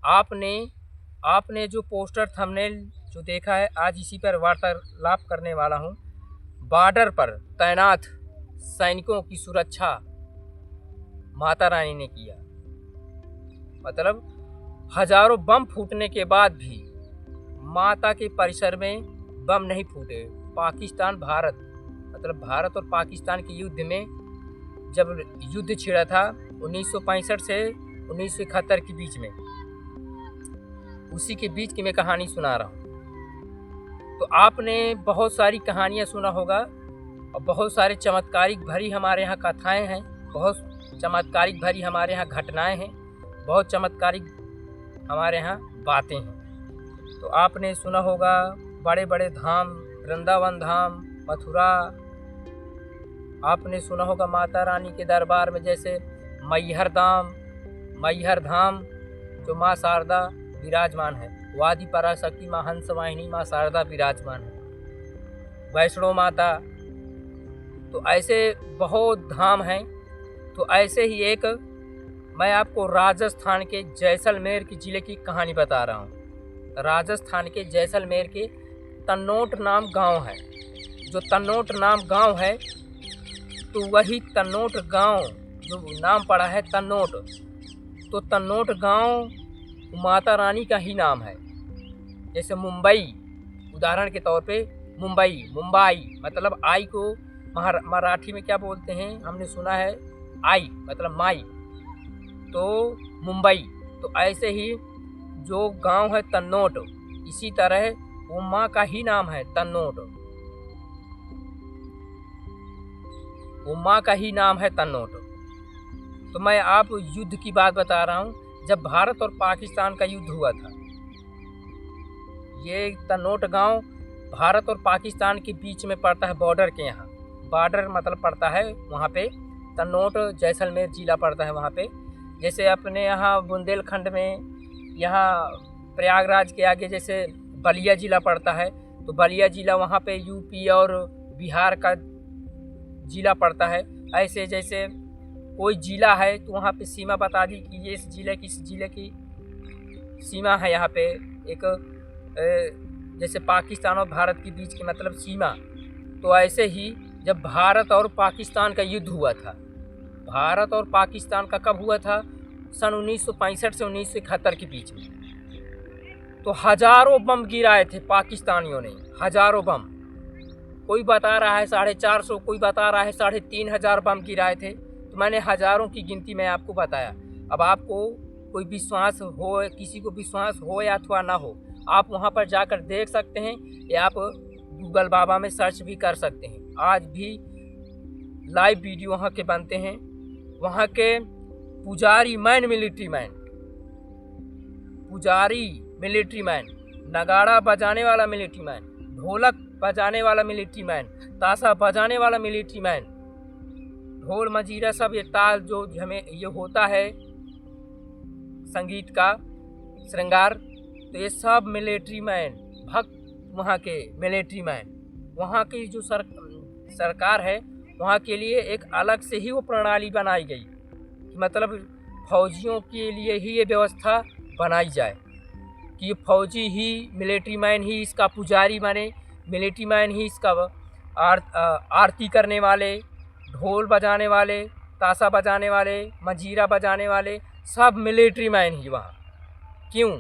आपने आपने जो पोस्टर थंबनेल जो देखा है, आज इसी पर वार्तालाप करने वाला हूँ। बॉर्डर पर तैनात सैनिकों की सुरक्षा माता रानी ने किया। मतलब हजारों बम फूटने के बाद भी माता के परिसर में बम नहीं फूटे। पाकिस्तान भारत मतलब भारत और पाकिस्तान के युद्ध में जब युद्ध छिड़ा था 1965 से 1971 के बीच में, उसी के बीच की मैं कहानी सुना रहा हूँ। तो आपने बहुत सारी कहानियाँ सुना होगा और बहुत सारे चमत्कारिक भरी हमारे यहाँ कथाएं हैं, बहुत चमत्कारिक भरी हमारे यहाँ घटनाएं हैं, बहुत चमत्कारिक हमारे यहाँ बातें हैं। तो आपने सुना होगा बड़े बड़े धाम, वृंदावन धाम, मथुरा। आपने सुना होगा माता रानी के दरबार में जैसे मैहर धाम जो माँ शारदा विराजमान है, वादी पराशक्ति माँ हंस वाहिनी माँ शारदा विराजमान है, वैष्णो माता। तो ऐसे बहुत धाम हैं। तो ऐसे ही एक मैं आपको राजस्थान के जैसलमेर के ज़िले की कहानी बता रहा हूँ। राजस्थान के जैसलमेर के तन्नोट नाम गांव है। जो तन्नोट नाम गांव है, तो वही तन्नोट गांव जो नाम पड़ा है तन्नोट, तो तन्नोट गांव माता रानी का ही नाम है। जैसे मुंबई, उदाहरण के तौर पे मुंबई मतलब आई को मराठी में क्या बोलते हैं, हमने सुना है आई मतलब माई, तो मुंबई। तो ऐसे ही जो गांव है तन्नोट, इसी तरह वो माँ का ही नाम है तन्नोट, वो माँ का ही नाम है तन्नोट। तो मैं आप युद्ध की बात बता रहा हूँ। जब भारत और पाकिस्तान का युद्ध हुआ था, ये तन्नोट गांव भारत और पाकिस्तान के बीच में पड़ता है, बॉर्डर के यहाँ। बॉर्डर मतलब पड़ता है वहाँ पे तन्नोट, जैसलमेर जिला पड़ता है वहाँ पे। जैसे अपने यहाँ बुंदेलखंड में यहाँ प्रयागराज के आगे जैसे बलिया जिला पड़ता है, तो बलिया जिला वहाँ पे यूपी और बिहार का जिला पड़ता है। ऐसे जैसे कोई जिला है तो वहाँ पे सीमा बता दी कि ये इस जिले की सीमा है। यहाँ पे एक जैसे पाकिस्तान और भारत के बीच की मतलब सीमा। तो ऐसे ही जब भारत और पाकिस्तान का युद्ध हुआ था, भारत और पाकिस्तान का कब हुआ था, सन 1965 से 1971 के बीच में। तो हजारों बम गिराए थे पाकिस्तानियों ने, हजारों बम। कोई बता रहा है 450, कोई बता रहा है 3500 बम गिराए थे। तो मैंने हजारों की गिनती में आपको बताया। अब आपको कोई विश्वास हो, किसी को विश्वास हो या अथवा ना हो, आप वहाँ पर जाकर देख सकते हैं या आप गूगल बाबा में सर्च भी कर सकते हैं। आज भी लाइव वीडियो वहाँ के बनते हैं। वहाँ के पुजारी मिलिट्री मैन, नगाड़ा बजाने वाला मिलिट्री मैन, ढोलक बजाने वाला मिलिट्री मैन, ताशा बजाने वाला मिलिट्री मैन, ढोल मजीरा सब ये ताल जो हमें ये होता है संगीत का श्रृंगार, तो ये सब मिलिट्री मैन, भक्त वहाँ के मिलिट्री मैन। वहाँ की जो सरकार है, वहाँ के लिए एक अलग से ही वो प्रणाली बनाई गई, मतलब फौजियों के लिए ही ये व्यवस्था बनाई जाए कि फौजी ही, मिलिट्री मैन ही इसका पुजारी बने, मिलिट्री मैन ही इसका आरती करने वाले, ढोल बजाने वाले, ताशा बजाने वाले, मंजीरा बजाने वाले, सब मिलिट्री मैन ही वहाँ। क्यों?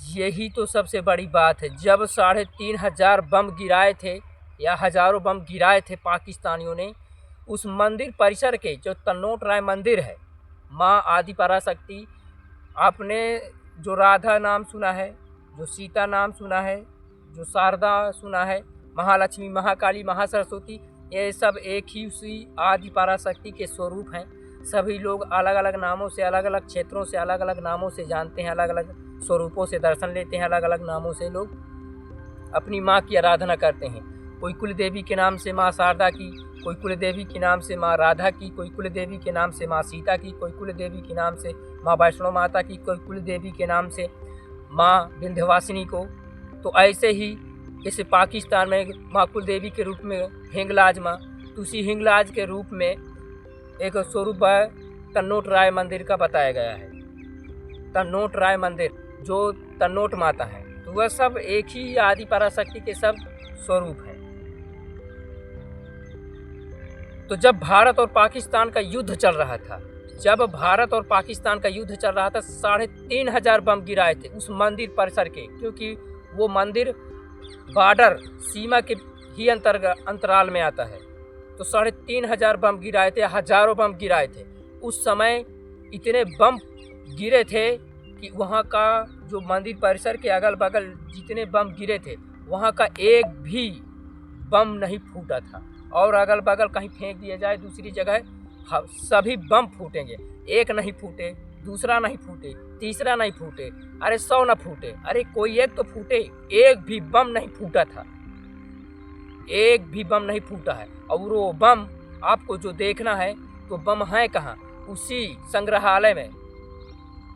यही तो सबसे बड़ी बात है। जब 3500 बम गिराए थे या हजारों बम गिराए थे पाकिस्तानियों ने, उस मंदिर परिसर के जो तन्नोट राय मंदिर है, माँ आदि पराशक्ति, आपने जो राधा नाम सुना है, जो सीता नाम सुना है, जो शारदा सुना है, महालक्ष्मी, महाकाली, महासरस्वती, ये सब एक ही उसी आदि पराशक्ति के स्वरूप हैं। सभी लोग अलग अलग नामों से, अलग अलग क्षेत्रों से अलग अलग नामों से जानते हैं, अलग अलग स्वरूपों से दर्शन लेते हैं, अलग अलग नामों से लोग अपनी माँ की आराधना करते हैं। कोई कुल देवी के नाम से माँ शारदा की, कोई कुल देवी के नाम से माँ राधा की, कोई कुल देवी के नाम से माँ सीता की, कोई कुल देवी के नाम से माँ वैष्णो माता की, कोई कुल देवी के नाम से माँ विंध्यवासिनी को। तो ऐसे ही जैसे पाकिस्तान में माँ कुल देवी के रूप में हिंगलाज माँ, तो उसी हिंगलाज के रूप में एक स्वरूप तन्नोट राय मंदिर का बताया गया है। तन्नोट राय मंदिर जो तन्नोट माता है, तो वह सब एक ही आदि पराशक्ति के सब स्वरूप हैं। तो जब भारत और पाकिस्तान का युद्ध चल रहा था, 3,500 बम गिराए थे उस मंदिर परिसर के, क्योंकि वो मंदिर बॉर्डर सीमा के ही अंतराल में आता है। तो 3,500 बम गिराए थे, हजारों बम गिराए थे। उस समय इतने बम गिरे थे कि वहाँ का जो मंदिर परिसर के अगल बगल जितने बम गिरे थे, वहाँ का एक भी बम नहीं फूटा था। और अगल बगल कहीं फेंक दिया जाए दूसरी जगह, सभी बम फूटेंगे। एक नहीं फूटे, दूसरा नहीं फूटे, तीसरा नहीं फूटे, अरे 100 न फूटे, अरे कोई एक तो फूटे। एक भी बम नहीं फूटा था, एक भी बम नहीं फूटा है। और वो बम आपको जो देखना है, तो बम है कहाँ? उसी संग्रहालय में,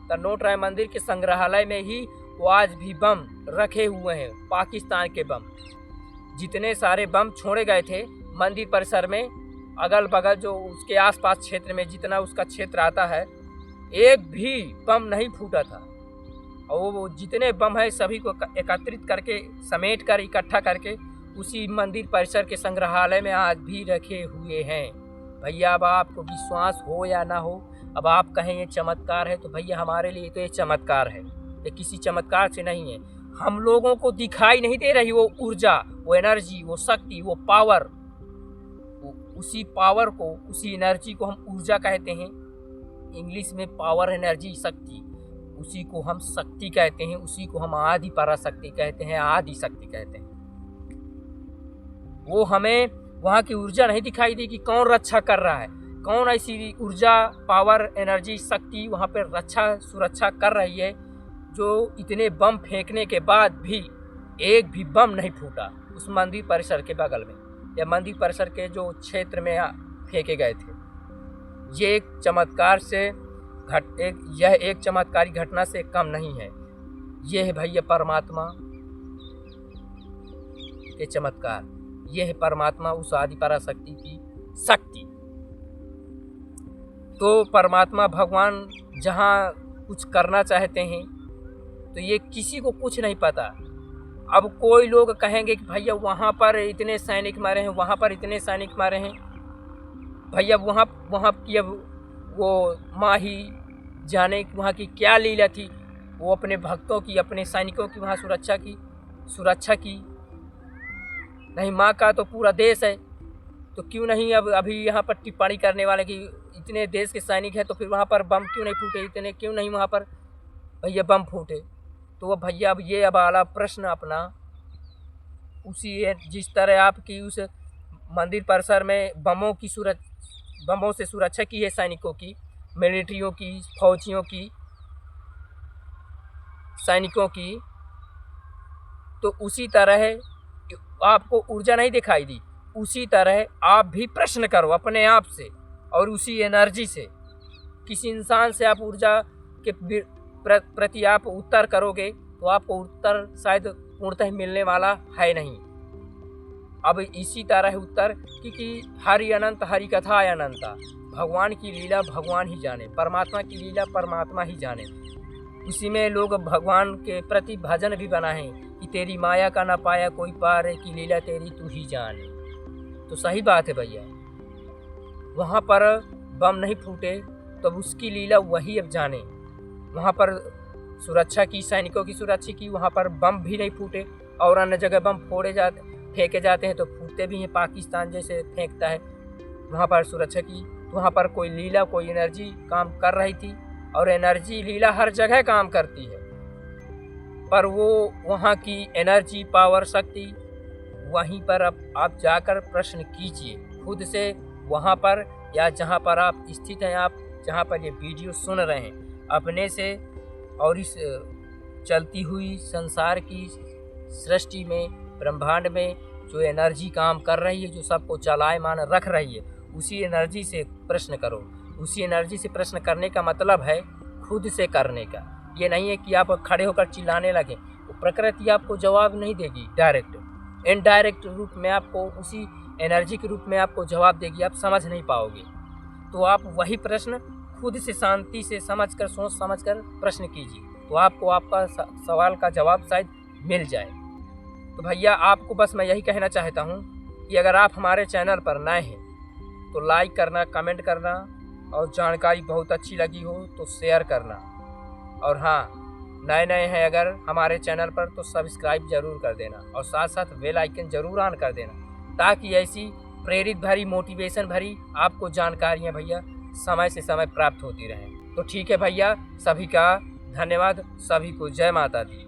तन्नोट राय मंदिर के संग्रहालय में ही वो आज भी बम रखे हुए हैं। पाकिस्तान के बम, जितने सारे बम छोड़े गए थे मंदिर परिसर में, अगल बगल जो उसके आसपास क्षेत्र में जितना उसका क्षेत्र आता है, एक भी बम नहीं फूटा था। और वो जितने बम है सभी को एकत्रित करके, समेट कर, इकट्ठा करके उसी मंदिर परिसर के संग्रहालय में आज भी रखे हुए हैं। भैया अब आपको विश्वास हो या ना हो, अब आप कहें ये चमत्कार है, तो भैया हमारे लिए तो ये चमत्कार है, ये किसी चमत्कार से नहीं है। हम लोगों को दिखाई नहीं दे रही वो ऊर्जा, वो एनर्जी, वो शक्ति, वो पावर, उसी पावर को, उसी एनर्जी को हम ऊर्जा कहते हैं। इंग्लिश में पावर, एनर्जी, शक्ति, उसी को हम शक्ति कहते हैं, उसी को हम आदि पराशक्ति कहते हैं, आदि शक्ति कहते हैं। वो हमें वहाँ की ऊर्जा नहीं दिखाई दी कि कौन रक्षा कर रहा है, कौन ऐसी ऊर्जा, पावर, एनर्जी, शक्ति वहाँ पर रक्षा, सुरक्षा कर रही है, जो इतने बम फेंकने के बाद भी एक भी बम नहीं फूटा उस मंदिर परिसर के बगल में, या मंदिर परिसर के जो क्षेत्र में फेंके गए थे। ये एक चमत्कार से यह एक चमत्कारी घटना से कम नहीं है। ये है भैया परमात्मा के चमत्कार, ये है परमात्मा, उस आदि पराशक्ति की शक्ति। तो परमात्मा भगवान जहाँ कुछ करना चाहते हैं, तो ये किसी को कुछ नहीं पता। अब कोई लोग कहेंगे कि भैया वहाँ पर इतने सैनिक मारे हैं, वहाँ पर इतने सैनिक मारे हैं। भैया वहाँ की अब वो माँ ही जाने वहाँ की क्या लीला थी। वो अपने भक्तों की, अपने सैनिकों की वहाँ सुरक्षा की। नहीं, माँ का तो पूरा देश है, तो क्यों नहीं अब अभी यहाँ पर टिप्पणी करने वाले कि इतने देश के सैनिक हैं, तो फिर वहाँ पर बम क्यों नहीं फूटे, इतने क्यों नहीं वहाँ पर भैया बम फूटे। तो वो भैया अब ये वाला प्रश्न अपना उसी, जिस तरह आपकी उस मंदिर परिसर में बमों से सुरक्षा की है सैनिकों की, मिलिट्रियों की, फौजियों की, सैनिकों की, तो उसी तरह आपको ऊर्जा नहीं दिखाई दी। उसी तरह आप भी प्रश्न करो अपने आप से, और उसी एनर्जी से किसी इंसान से आप ऊर्जा के प्रति आप उत्तर करोगे, तो आपको उत्तर शायद पूर्णतः मिलने वाला है नहीं। अब इसी तरह है उत्तर, क्योंकि हरि अनंत, हरि कथा अनंता। भगवान की लीला भगवान ही जाने, परमात्मा की लीला परमात्मा ही जाने। उसी में लोग भगवान के प्रति भजन भी बनाए कि तेरी माया का ना पाया कोई पार है, की लीला तेरी तू ही जाने। तो सही बात है भैया, वहाँ पर बम नहीं फूटे तब उसकी लीला वही अब जाने। वहाँ पर सुरक्षा की, सैनिकों की सुरक्षा की, वहाँ पर बम भी नहीं फूटे। और अन्य जगह बम फेंके जाते हैं तो फूटते भी हैं, पाकिस्तान जैसे फेंकता है। वहाँ पर सुरक्षा की, वहाँ पर कोई लीला, कोई एनर्जी काम कर रही थी। और एनर्जी, लीला हर जगह काम करती है, पर वो वहाँ की एनर्जी, पावर, शक्ति, वहीं पर अब आप जाकर प्रश्न कीजिए खुद से, वहाँ पर या जहाँ पर आप स्थित हैं, आप जहाँ पर ये वीडियो सुन रहे हैं, अपने से और इस चलती हुई संसार की सृष्टि में, ब्रह्मांड में जो एनर्जी काम कर रही है, जो सबको चलायमान रख रही है, उसी एनर्जी से प्रश्न करो। उसी एनर्जी से प्रश्न करने का मतलब है खुद से करने का। ये नहीं है कि आप खड़े होकर चिल्लाने लगें, तो प्रकृति आपको जवाब नहीं देगी डायरेक्ट, इनडायरेक्ट रूप में आपको, उसी एनर्जी के रूप में आपको जवाब देगी, आप समझ नहीं पाओगे। तो आप वही प्रश्न खुद से शांति से समझकर, सोच समझकर प्रश्न कीजिए, तो आपको आपका सवाल का जवाब शायद मिल जाए। तो भैया आपको बस मैं यही कहना चाहता हूँ कि अगर आप हमारे चैनल पर नए हैं तो लाइक करना, कमेंट करना, और जानकारी बहुत अच्छी लगी हो तो शेयर करना। और हाँ, नए हैं अगर हमारे चैनल पर तो सब्सक्राइब ज़रूर कर देना, और साथ साथ बेल आइकन ज़रूर ऑन कर देना, ताकि ऐसी प्रेरित भरी, मोटिवेशन भरी आपको जानकारियाँ भैया समय से समय प्राप्त होती रहें। तो ठीक है भैया, सभी का धन्यवाद, सभी को जय माता दी।